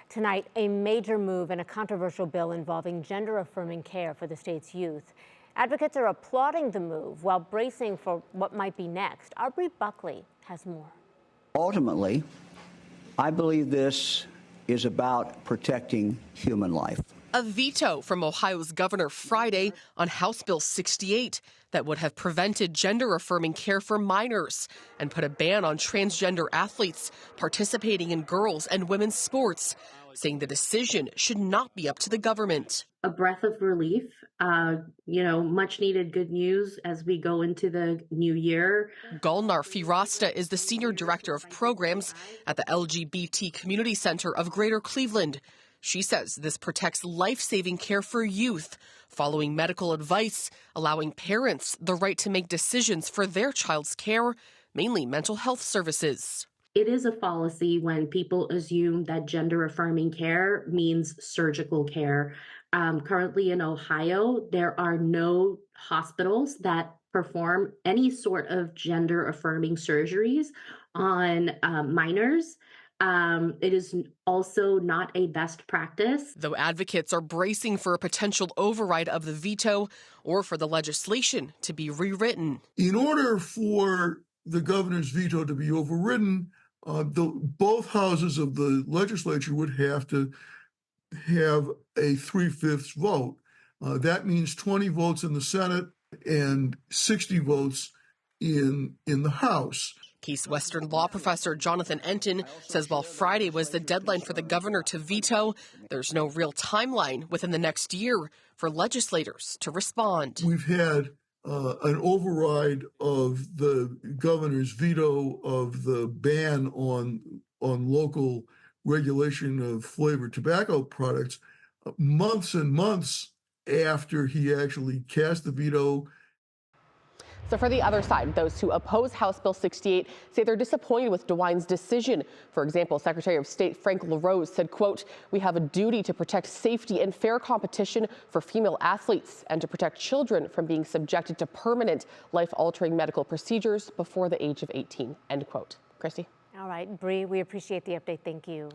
Tonight, a major move in a controversial bill involving gender-affirming care for the state's youth. Advocates are applauding the move while bracing for what might be next. Aubrey Buckley has more. Ultimately, I believe this is about protecting human life. A veto from Ohio's governor Friday on House Bill 68 that would have prevented gender-affirming care for minors and put a ban on transgender athletes participating in girls' and women's sports, saying the decision should not be up to the government. A breath of relief, much needed good news as we go into the new year. Gulnar Feerasta is the senior director of programs at the LGBT Community Center of Greater Cleveland. She says this protects life-saving care for youth, following medical advice, allowing parents the right to make decisions for their child's care, mainly mental health services. It is a fallacy when people assume that gender-affirming care means surgical care. Currently in Ohio, there are no hospitals that perform any sort of gender-affirming surgeries on minors. It is also not a best practice. Though advocates are bracing for a potential override of the veto or for the legislation to be rewritten. In order for the governor's veto to be overridden, both houses of the legislature would have to have a 3/5 vote. That means 20 votes in the Senate and 60 votes in the House. Case Western law professor Jonathan Enton says while Friday was the deadline for the governor to veto, there's no real timeline within the next year for legislators to respond. We've had an override of the governor's veto of the ban on local regulation of flavored tobacco products months and months after he actually cast the veto. So for the other side, those who oppose House Bill 68 say they're disappointed with DeWine's decision. For example, Secretary of State Frank LaRose said, quote, "We have a duty to protect safety and fair competition for female athletes and to protect children from being subjected to permanent life-altering medical procedures before the age of 18, end quote." Christy? All right, Bree, we appreciate the update. Thank you.